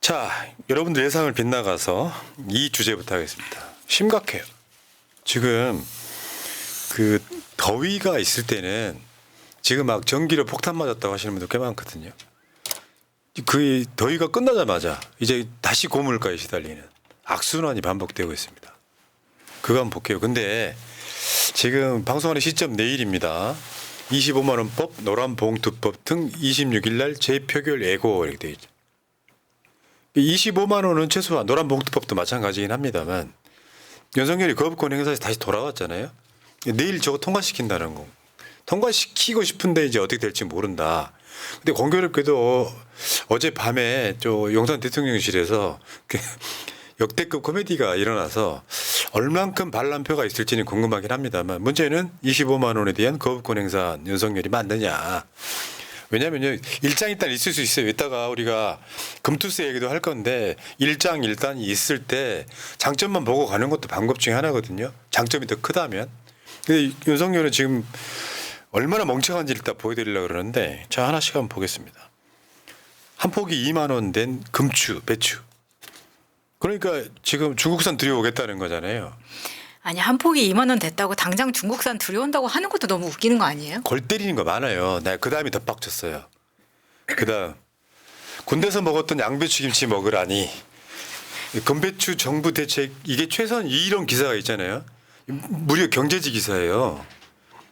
자, 여러분들 예상을 빗나가서 이 주제부터 하겠습니다. 심각해요. 지금 그 더위가 있을 때는 지금 막 전기료 폭탄 맞았다고 하시는 분들 꽤 많거든요. 그 더위가 끝나자마자 이제 다시 고물가에 시달리는 악순환이 반복되고 있습니다. 그거 한번 볼게요. 근데 지금 방송하는 시점 내일입니다. 25만 원법, 노란봉투법 등 26일 날 재표결 예고 이렇게 되어 있죠. 25만 원은 최소한 노란봉투법도 마찬가지긴 합니다만 윤석열이 거부권 행사에서 다시 돌아왔잖아요. 내일 저거 통과시킨다는 거. 통과시키고 싶은데 이제 어떻게 될지 모른다. 근데 공교롭게도 어젯밤에 저 용산 대통령실에서 역대급 코미디가 일어나서 얼만큼 반란표가 있을지는 궁금하긴 합니다만 문제는 25만 원에 대한 거부권 행사 윤석열이 맞느냐. 왜냐면요, 일장 일단 있을 수 있어요. 이따가 우리가 금투세 얘기도 할 건데 일장 일단이 있을 때 장점만 보고 가는 것도 방법 중에 하나거든요. 장점이 더 크다면. 근데 윤석열은 지금 얼마나 멍청한지를 딱 보여드리려고 그러는데 자, 하나씩 한번 보겠습니다. 한 포기 2만 원 된 금추, 배추. 그러니까 지금 중국산 들여오겠다는 거잖아요. 아니, 한 포기 2만 원 됐다고 당장 중국산 들여온다고 하는 것도 너무 웃기는 거 아니에요? 골 때리는 거 많아요. 나 그 다음이 더 빡쳤어요. 그 다음 군대에서 먹었던 양배추 김치 먹으라니. 건배추 정부 대책 이게 최선 이런 기사가 있잖아요. 무려 경제지 기사예요.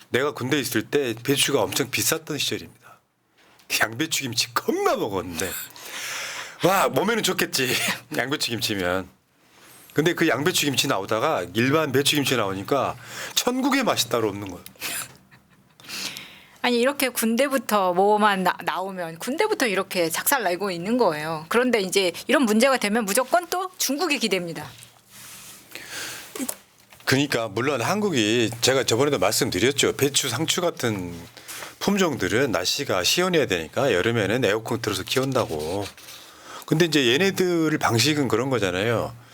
내가 군대에 있을 때 배추가 엄청 비쌌던 시절입니다. 양배추 김치 겁나 먹었는데 와 몸에는 좋겠지. 양배추 김치면. 근데 그 양배추 김치 나오다가 일반 배추 김치 나오니까 천국의 맛이 따로 없는 거예요. 아니, 이렇게 군대부터 뭐만 나오면 군대부터 이렇게 작살 내고 있는 거예요. 그런데 이제 이런 문제가 되면 무조건 또 중국이 기대입니다. 그러니까 물론 한국이 제가 저번에도 말씀드렸죠. 배추, 상추 같은 품종들은 날씨가 시원해야 되니까 여름에는 에어컨 틀어서 키운다고. 근데 이제 얘네들 방식은 그런 거잖아요.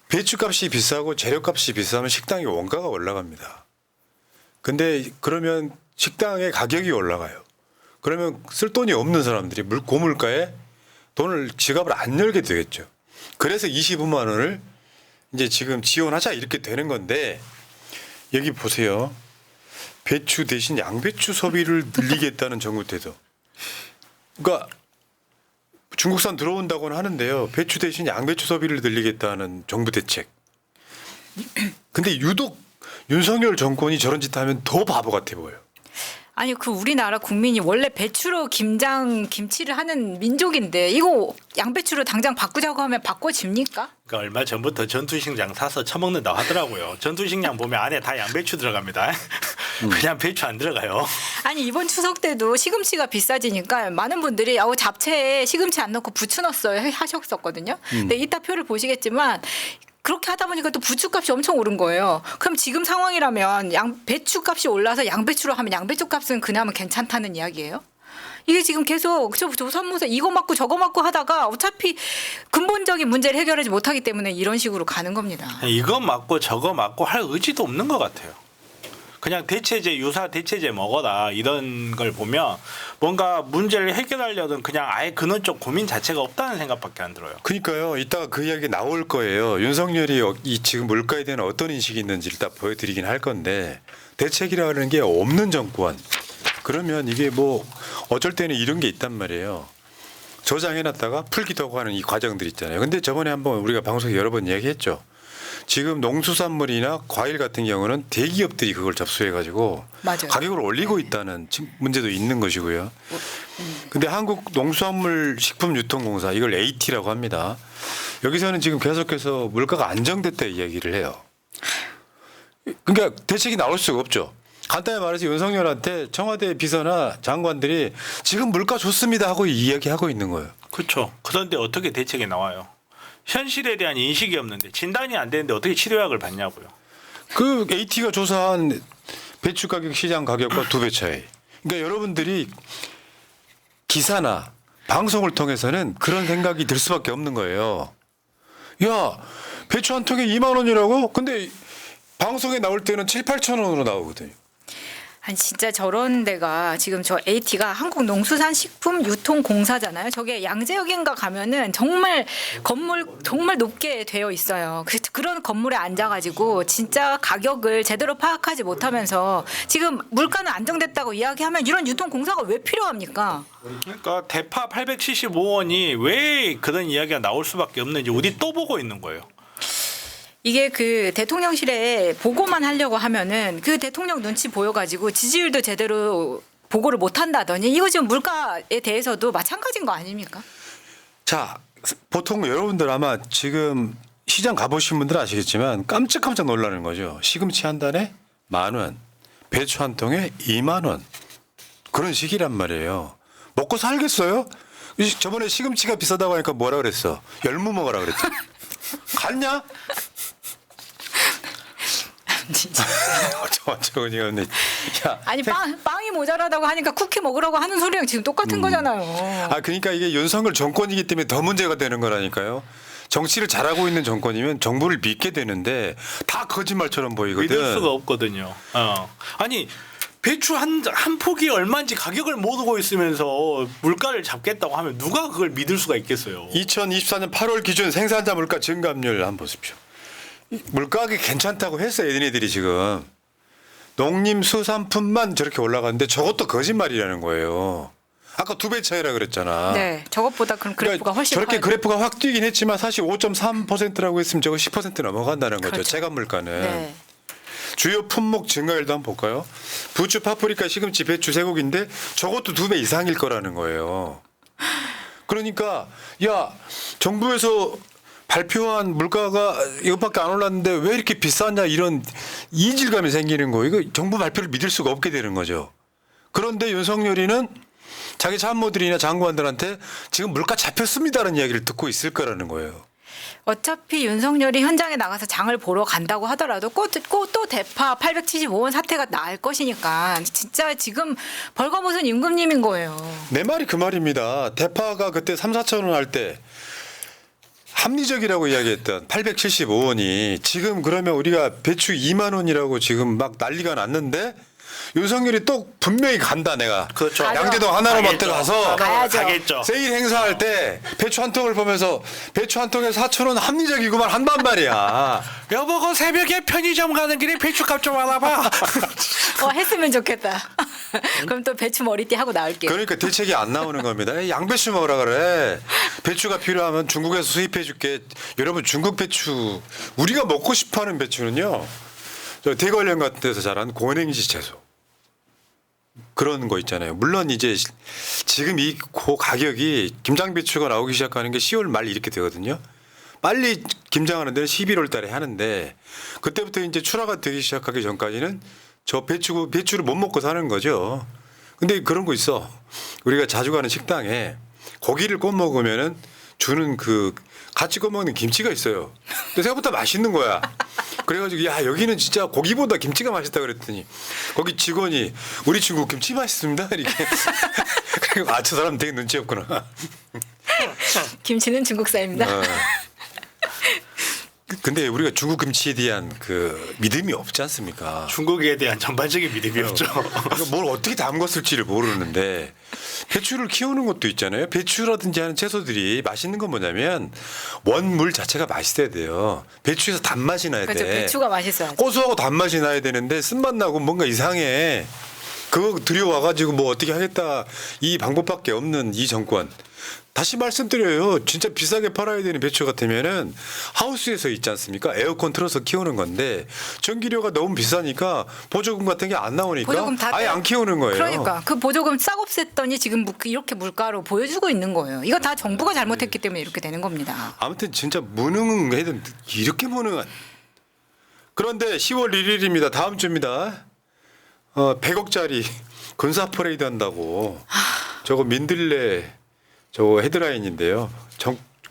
배추값이 비싸고 재료값이 비싸면 식당의 원가가 올라갑니다. 근데 그러면 식당의 가격이 올라가요. 그러면 쓸 돈이 없는 사람들이 고물가에 돈을 지갑을 안 열게 되겠죠. 그래서 25만 원을 이제 지금 지원하자 이렇게 되는 건데 여기 보세요. 배추 대신 양배추 소비를 늘리겠다는 정부 태도. 그러니까 중국산 들어온다고는 하는데요. 배추 대신 양배추 소비를 늘리겠다는 정부 대책. 근데 유독 윤석열 정권이 저런 짓 하면 더 바보 같아 보여요. 아니, 그 우리나라 국민이 원래 배추로 김치를 하는 민족인데 이거 양배추로 당장 바꾸자고 하면 바꿔집니까? 그러니까 얼마 전부터 전투식량 사서 처먹는다고 하더라고요. 전투식량 보면 안에 다 양배추 들어갑니다. 그냥 배추 안 들어가요. 아니, 이번 추석 때도 시금치가 비싸지니까 많은 분들이 잡채에 시금치 안 넣고 부추 넣었어요 하셨었거든요. 근데 이따 표를 보시겠지만 그렇게 하다 보니까 또 부추값이 엄청 오른 거예요. 그럼 지금 상황이라면 배추값이 올라서 양배추로 하면 양배추 값은 그나마 괜찮다는 이야기예요? 이게 지금 계속 조선모사 이거 맞고 저거 맞고 하다가 어차피 근본적인 문제를 해결하지 못하기 때문에 이런 식으로 가는 겁니다. 이거 맞고 저거 맞고 할 의지도 없는 것 같아요. 그냥 대체제 유사 대체제 먹어라 이런 걸 보면 뭔가 문제를 해결하려던 그냥 아예 그런 쪽 고민 자체가 없다는 생각밖에 안 들어요. 그러니까요. 이따가 그 이야기 나올 거예요. 윤석열이 이 지금 물가에 대한 어떤 인식이 있는지를 딱 보여드리긴 할 건데 대책이라는 게 없는 정권. 그러면 이게 뭐 어쩔 때는 이런 게 있단 말이에요. 저장해놨다가 풀기도 하고 하는 이 과정들 있잖아요. 근데 저번에 한번 우리가 방송에 여러 번 이야기했죠. 지금 농수산물이나 과일 같은 경우는 대기업들이 그걸 접수해가지고 맞아요. 가격을 올리고 있다는 문제도 있는 것이고요. 근데 한국 농수산물 식품유통공사 이걸 AT라고 합니다. 여기서는 지금 계속해서 물가가 안정됐다 이야기를 해요. 그러니까 대책이 나올 수가 없죠. 간단히 말해서 윤석열한테 청와대 비서나 장관들이 지금 물가 좋습니다 하고 이야기하고 있는 거예요. 그렇죠. 그런데 어떻게 대책이 나와요? 현실에 대한 인식이 없는데 진단이 안 되는데 어떻게 치료약을 받냐고요. 그 AT가 조사한 배추 가격 시장 가격과 2배 차이. 그러니까 여러분들이 기사나 방송을 통해서는 그런 생각이 들 수밖에 없는 거예요. 야, 배추 한 통에 2만 원이라고? 근데 방송에 나올 때는 7, 8천 원으로 나오거든요. 아니 진짜 저런 데가 지금 저 AT가 한국농수산식품유통공사잖아요. 저게 양재역인가 가면은 정말 건물 정말 높게 되어 있어요. 그래서 그런 건물에 앉아가지고 진짜 가격을 제대로 파악하지 못하면서 지금 물가는 안정됐다고 이야기하면 이런 유통공사가 왜 필요합니까? 그러니까 대파 875원이 왜 그런 이야기가 나올 수밖에 없는지 우리 또 보고 있는 거예요. 이게 그 대통령실에 보고만 하려고 하면은 그 대통령 눈치 보여가지고 지지율도 제대로 보고를 못 한다더니 이거 지금 물가에 대해서도 마찬가지인 거 아닙니까? 자, 보통 여러분들 아마 지금 시장 가보신 분들 아시겠지만 깜짝깜짝 놀라는 거죠. 시금치 한 단에 10,000원, 배추 한 통에 20,000원. 그런 시기란 말이에요. 먹고 살겠어요? 저번에 시금치가 비싸다고 하니까 뭐라 그랬어? 열무 먹으라 그랬지. 갔냐? 진짜. 어쩌고저쩌고. 야, 아니 빵이 모자라다고 하니까 쿠키 먹으라고 하는 소리랑 지금 똑같은 거잖아요. 아 그러니까 이게 윤석열 정권이기 때문에 더 문제가 되는 거라니까요. 정치를 잘하고 있는 정권이면 정부를 믿게 되는데 다 거짓말처럼 보이거든. 믿을 수가 없거든요. 아니 배추 한 폭이 얼마인지 가격을 모르고 있으면서 물가를 잡겠다고 하면 누가 그걸 믿을 수가 있겠어요. 2024년 8월 기준 생산자 물가 증감률 한번 보십시오. 이 물가가 괜찮다고 했어요. 얘네들이 지금. 농림수산품만 저렇게 올라갔는데 저것도 거짓말이라는 거예요. 아까 2배 차이라 그랬잖아. 네, 저것보다 그럼 그래프가 훨씬 저렇게 커요. 그래프가 확 뛰긴 했지만 사실 5.3%라고 했으면 저거 10% 넘어간다는 거죠. 그렇죠. 체감 물가는. 네. 주요 품목 증가율도 한번 볼까요? 부추, 파프리카, 시금치, 배추, 쇠고기인데 저것도 2배 이상일 거라는 거예요. 그러니까 야 정부에서 발표한 물가가 이것밖에 안 올랐는데 왜 이렇게 비쌌냐 이런 이질감이 생기는 거예요. 이거 정부 발표를 믿을 수가 없게 되는 거죠. 그런데 윤석열이는 자기 참모들이나 장관들한테 지금 물가 잡혔습니다라는 이야기를 듣고 있을 거라는 거예요. 어차피 윤석열이 현장에 나가서 장을 보러 간다고 하더라도 또 대파 875원 사태가 날 것이니까 진짜 지금 벌거벗은 임금님인 거예요. 내 말이 그 말입니다. 대파가 그때 3-4천 원 할 때 합리적이라고 이야기했던 875원이 지금 그러면 우리가 배추 2만 원이라고 지금 막 난리가 났는데 윤석열이 또 분명히 간다 내가. 그렇죠. 양재동 하나로마트 가겠죠. 가서 가야죠. 가겠죠. 세일 행사할 때 배추 한 통을 보면서 배추 한 통에 4,000원 합리적이구만 한단 말이야. 여보고 새벽에 편의점 가는 길에 배추값 좀 알아봐. 했으면 좋겠다. 그럼 또 배추 머리띠 하고 나올게요. 그러니까 대책이 안 나오는 겁니다. 에이, 양배추 먹으라 그래. 배추가 필요하면 중국에서 수입해 줄게. 여러분 중국 배추 우리가 먹고 싶어하는 배추는요. 저 대관령 같은 데서 자란 고냉지 채소. 그런 거 있잖아요. 물론 이제 지금 이 가격이 김장 배추가 나오기 시작하는 게 10월 말 이렇게 되거든요. 빨리 김장하는 데는 11월 달에 하는데 그때부터 이제 출하가 되기 시작하기 전까지는 저 배추를 못 먹고 사는 거죠. 근데 그런 거 있어. 우리가 자주 가는 식당에 고기를 구워 먹으면은 주는 그 같이 구워 먹는 김치가 있어요. 근데 생각보다 맛있는 거야. 그래가지고 야 여기는 진짜 고기보다 김치가 맛있다 그랬더니 거기 직원이 우리 친구 김치 맛있습니다 이렇게. 그리고 저 사람 되게 눈치 없구나. 김치는 중국산입니다. 근데 우리가 중국 김치에 대한 그 믿음이 없지 않습니까? 중국에 대한 전반적인 믿음이 없죠. 그러니까 뭘 어떻게 담궜을지를 모르는데 배추를 키우는 것도 있잖아요. 배추라든지 하는 채소들이 맛있는 건 뭐냐면 원물 자체가 맛있어야 돼요. 배추에서 단맛이 나야 그렇죠. 돼. 배추가 맛있어야죠. 고소하고 단맛이 나야 되는데 쓴맛 나고 뭔가 이상해. 그거 들여와가지고 뭐 어떻게 하겠다 이 방법밖에 없는 이 정권. 다시 말씀드려요. 진짜 비싸게 팔아야 되는 배추 같으면은 하우스에서 있지 않습니까? 에어컨 틀어서 키우는 건데 전기료가 너무 비싸니까 보조금 같은 게 안 나오니까 보조금 다 아예 안 키우는 거예요. 그러니까 그 보조금 싹 없앴더니 지금 이렇게 물가로 보여주고 있는 거예요. 이거 다 정부가 잘못했기 때문에 이렇게 되는 겁니다. 아무튼 진짜 무능해도 이렇게 무능한. 그런데 10월 1일입니다. 다음 주입니다. 100억짜리 군사 퍼레이드 한다고. 저거 민들레 저거 헤드라인인데요.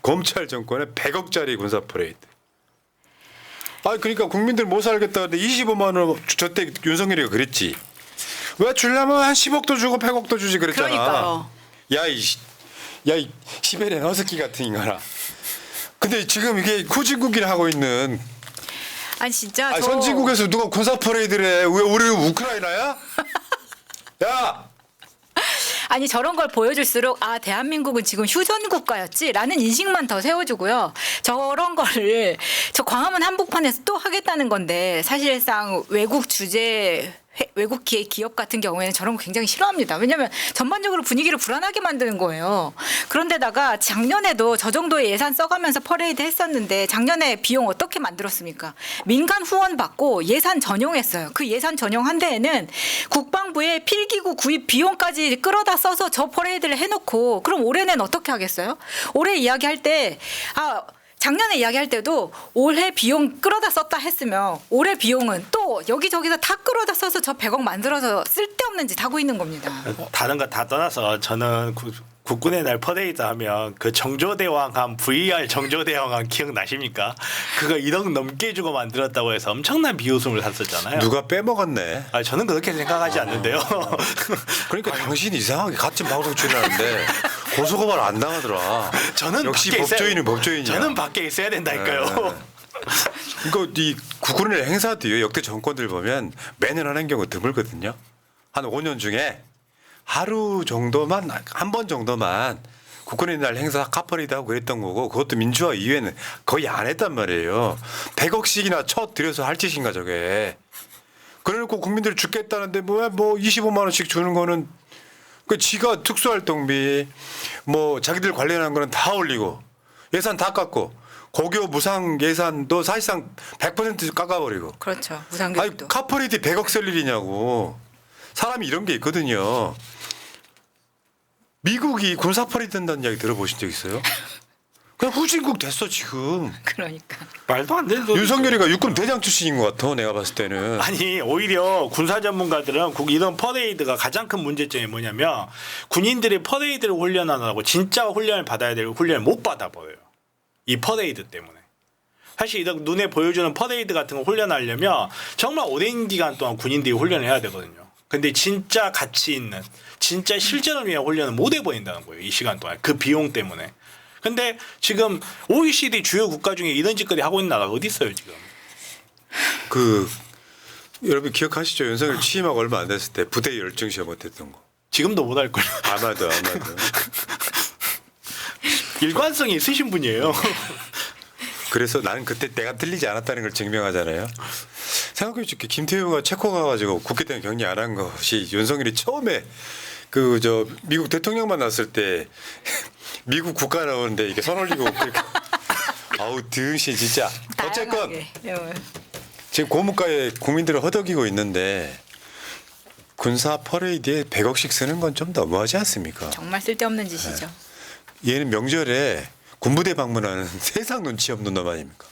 검찰 정권의 100억짜리 군사 퍼레이드. 아 그러니까 국민들 못 살겠다 근데 25만 원 저때 윤석열이가 그랬지. 왜 주려면 한 10억도 주고 100억도 주지 그랬잖아. 그러니까요. 야이 시베리안 허스키 같은 인간아. 근데 지금 이게 후진국이라 하고 있는 아니 진짜 선진국에서 누가 군사 퍼레이드를 해? 왜 우리 우크라이나야? 야! 아니 저런 걸 보여줄수록 아 대한민국은 지금 휴전 국가였지라는 인식만 더 세워주고요. 저런 거를 저 광화문 한복판에서 또 하겠다는 건데 사실상 외국 주재 외국 기업 같은 경우에는 저런 거 굉장히 싫어합니다. 왜냐하면 전반적으로 분위기를 불안하게 만드는 거예요. 그런데다가 작년에도 저 정도의 예산 써가면서 퍼레이드 했었는데 작년에 비용 어떻게 만들었습니까? 민간 후원 받고 예산 전용했어요. 그 예산 전용한 데에는 국방부의 필기구 구입 비용까지 끌어다 써서 저 퍼레이드를 해놓고 그럼 올해는 어떻게 하겠어요? 올해 이야기할 때 작년에 이야기할 때도 올해 비용 끌어다 썼다 했으면 올해 비용은 또 여기저기서 다 끌어다 써서 저 100억 만들어서 쓸데없는 짓 하고 있는 겁니다. 다른 거 다 떠나서 저는 국군의 날 퍼레이드 하면 그 정조대왕함 VR 정조대왕함 기억나십니까? 그거 1억 넘게 주고 만들었다고 해서 엄청난 비웃음을 샀었잖아요. 누가 빼먹었네. 저는 그렇게 생각하지 않는데요. 그러니까 당신이 이상하게 같은 방송 출연하는데 고소고발 안 당하더라. 저는 역시 밖에 법조인은 법조인이야. 저는 밖에 있어야 된다니까요. 이거 이 국군의 행사도요. 역대 정권들 보면 매년 하는 경우 드물거든요. 한 5년 중에 하루 정도만 한 번 정도만 국군의 날 행사 카퍼리드 하고 그랬던 거고 그것도 민주화 이후에는 거의 안 했단 말이에요. 100억씩이나 쳐 들여서 할 짓인가 저게. 그래놓고 국민들 죽겠다는데 뭐 25만 원씩 주는 거는 그 지가 특수활동비 뭐 자기들 관련한 거는 다 올리고 예산 다 깎고 고교 무상 예산도 사실상 100% 깎아버리고. 그렇죠. 아니 무상교육도. 카퍼리드 100억 쓸 일이냐고. 사람이 이런 게 있거든요. 미국이 군사 퍼레이드 된다는 이야기 들어보신 적 있어요? 그냥 후진국 됐어 지금. 그러니까. 말도 안 되는 소리. 윤석열이가 육군 대장 출신인 것 같아 내가 봤을 때는. 아니 오히려 군사 전문가들은 이런 퍼레이드가 가장 큰 문제점이 뭐냐면 군인들이 퍼레이드를 훈련하느라고 진짜 훈련을 받아야 될 훈련을 못 받아버려요. 이 퍼레이드 때문에. 사실 이런 눈에 보여주는 퍼레이드 같은 거 훈련하려면 정말 오랜 기간 동안 군인들이 훈련을 해야 되거든요. 근데 진짜 가치 있는 진짜 실전을 위한 훈련을 못 해버린다는 거예요. 이 시간 동안 그 비용 때문에. 근데 지금 OECD 주요 국가 중에 이런 짓거리 하고 있는 나라가 어디 있어요 지금? 여러분 기억하시죠? 윤석열 취임하고 얼마 안 됐을 때 부대 열정 시험 못했던 거. 지금도 못 할 거예요. 아마도. 일관성이 있으신 분이에요. 그래서 나는 그때 내가 틀리지 않았다는 걸 증명하잖아요. 생각해보니까 김태우가 체코 가가지고 국회 때문에 격리 안 한 것이 윤석열이 처음에 미국 대통령 만났을 때 미국 국가 나오는데 이게 손 올리고 그러니까 아우 등신 진짜. 어쨌건 다양하게. 지금 고물가에 국민들을 허덕이고 있는데 군사 퍼레이드에 100억씩 쓰는 건 좀 너무하지 않습니까? 정말 쓸데없는 짓이죠. 얘는 명절에 군부대 방문하는 세상 눈치 없는 놈 아닙니까?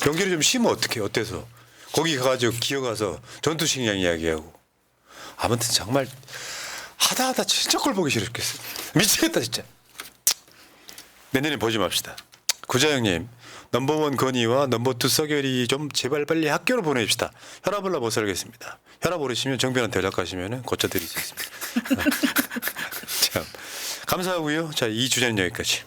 명절에 좀 쉬면 어떡해? 어때서? 거기 가가지고 기어가서 전투식량 이야기하고. 아무튼 정말 하다 진짜 꼴 보기 싫었겠어. 미치겠다 진짜. 내년에 보지 맙시다. 구자영님 넘버원 건의와 넘버투 서결이 좀 제발 빨리 학교로 보내줍시다. 혈압 올라 못 살겠습니다. 혈압 오르시면 정변한테 연락하시면 고쳐드릴 수 있습니다. 참 감사하고요. 자, 이 주제는 여기까지.